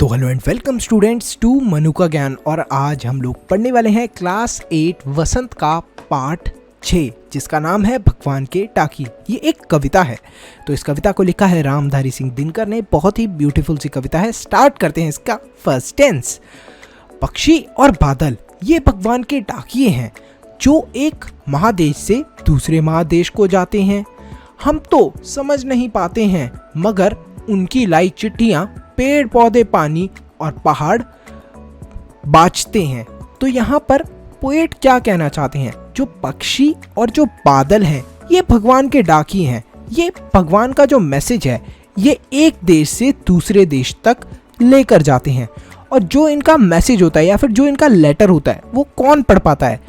तो hello and welcome students to Manu ka Gyan. और आज हम लोग पढ़ने वाले हैं क्लास 8 वसंत का पाठ 6 जिसका नाम है भगवान के टाकी। ये एक कविता है। तो इस कविता को लिखा है रामधारी सिंह दिनकर ने। बहुत ही ब्यूटीफुल सी कविता है। स्टार्ट करते हैं इसका फर्स्ट टेंस। पक्षी और बादल ये भगवान के टाकिए हैं जो एक महादेश से दूसरे महादेश को जाते हैं। हम तो समझ नहीं पाते हैं मगर उनकी लाई चिट्ठियां पेड़ पौधे पानी और पहाड़ बाँचते हैं। तो यहाँ पर पोएट क्या कहना चाहते हैं, जो पक्षी और जो बादल हैं ये भगवान के डाकी हैं। ये भगवान का जो मैसेज है ये एक देश से दूसरे देश तक लेकर जाते हैं। और जो इनका मैसेज होता है या फिर जो इनका लेटर होता है वो कौन पढ़ पाता है?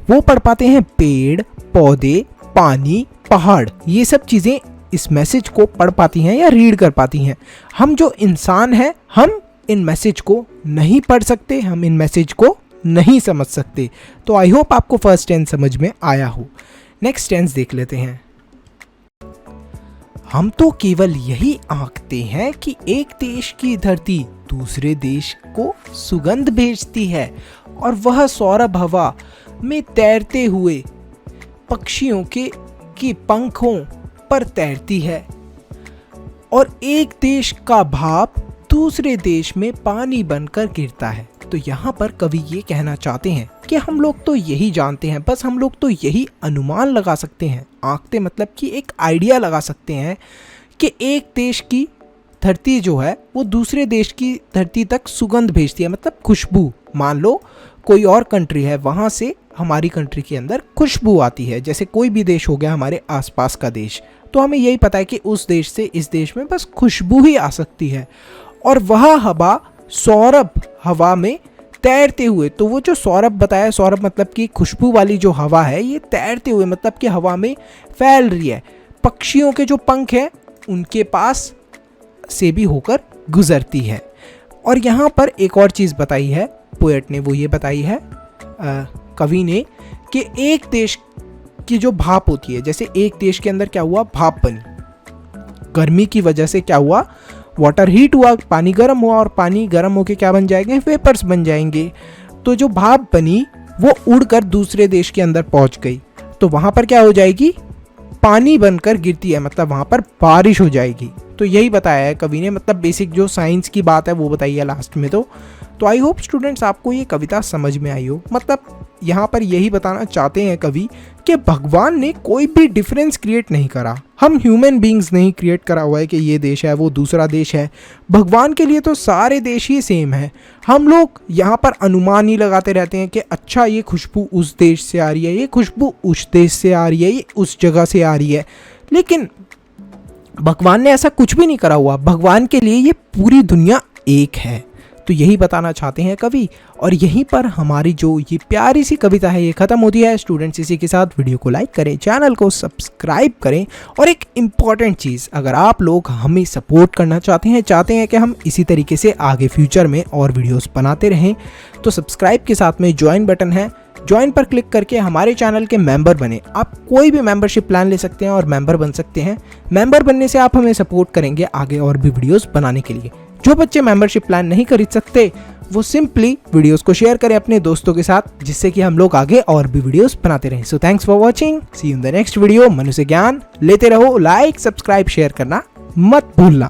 वो पढ़ पाते हैं पेड़ पौधे पानी पहाड़। ये सब चीज़ें इस मैसेज को पढ़ पाती हैं या रीड कर पाती हैं। हम जो इंसान हैं हम इन मैसेज को नहीं पढ़ सकते, हम इन मैसेज को नहीं समझ सकते। तो आई होप आपको फर्स्ट टेंस समझ में आया हो। नेक्स्ट टेंस देख लेते हैं। हम तो केवल यही आंकते हैं कि एक देश की धरती दूसरे देश को सुगंध भेजती है और वह सौरभ हवा में तैरते हुए पक्षियों के पंखों पर तैरती है और एक देश का भाप दूसरे देश में पानी बनकर गिरता है। तो यहाँ पर कवि ये कहना चाहते हैं कि हम लोग तो यही जानते हैं, बस हम लोग तो यही अनुमान लगा सकते हैं। आंकते मतलब कि एक आइडिया लगा सकते हैं कि एक देश की धरती जो है वो दूसरे देश की धरती तक सुगंध भेजती है, मतलब खुशबू। मान लो कोई और कंट्री है, वहाँ से हमारी कंट्री के अंदर खुशबू आती है। जैसे कोई भी देश हो गया हमारे आसपास का देश, तो हमें यही पता है कि उस देश से इस देश में बस खुशबू ही आ सकती है। और वह हवा सौरभ हवा में तैरते हुए, तो वो जो सौरभ बताया, सौरभ मतलब कि खुशबू वाली जो हवा है ये तैरते हुए मतलब कि हवा में फैल रही है। पक्षियों के जो पंख हैं उनके पास से भी होकर गुजरती है। और यहाँ पर एक और चीज़ बताई है पोएट ने, वो ये बताई है कवि ने कि एक देश की जो भाप होती है, जैसे एक देश के अंदर क्या हुआ, भाप बनी, गर्मी की वजह से क्या हुआ, वाटर हीट हुआ, पानी गर्म हुआ और पानी गर्म होके क्या बन जाएंगे, वेपर्स बन जाएंगे। तो जो भाप बनी वो उड़कर दूसरे देश के अंदर पहुंच गई, तो वहां पर क्या हो जाएगी, पानी बनकर गिरती है, मतलब वहां पर बारिश हो जाएगी। तो यही बताया है कवि ने, मतलब बेसिक जो साइंस की बात है वो बताई है लास्ट में। तो आई होप स्टूडेंट्स आपको ये कविता समझ में आई हो। मतलब यहाँ पर यही बताना चाहते हैं कवि कि भगवान ने कोई भी डिफरेंस क्रिएट नहीं करा। हम ह्यूमन बीइंग्स नहीं क्रिएट करा हुआ है कि ये देश है वो दूसरा देश है। भगवान के लिए तो सारे देश ही सेम है। हम लोग यहाँ पर अनुमान ही लगाते रहते हैं कि अच्छा ये खुशबू उस देश से आ रही है, ये खुशबू उस देश से आ रही है, ये उस जगह से आ रही है। लेकिन भगवान ने ऐसा कुछ भी नहीं करा हुआ। भगवान के लिए ये पूरी दुनिया एक है। तो यही बताना चाहते हैं कवि। और यहीं पर हमारी जो ये प्यारी सी कविता है ये ख़त्म होती है। स्टूडेंट्स इसी के साथ वीडियो को लाइक करें, चैनल को सब्सक्राइब करें। और एक इम्पॉर्टेंट चीज़, अगर आप लोग हमें सपोर्ट करना चाहते हैं कि हम इसी तरीके से आगे फ्यूचर में और वीडियोस बनाते रहें, तो सब्सक्राइब के साथ में ज्वाइन बटन है, ज्वाइन पर क्लिक करके हमारे चैनल के मेंबर बने। आप कोई भी मेंबरशिप प्लान ले सकते हैं और मेंबर बन सकते हैं। मेंबर बनने से आप हमें सपोर्ट करेंगे आगे और भी वीडियोस बनाने के लिए। जो बच्चे मेंबरशिप प्लान नहीं खरीद सकते वो सिंपली वीडियोस को शेयर करें अपने दोस्तों के साथ, जिससे कि हम लोग आगे और भी वीडियोस बनाते रहें। So thanks for watching, see you in the next video. Manu से ज्ञान लेते रहो। लाइक सब्सक्राइब शेयर करना मत भूलना।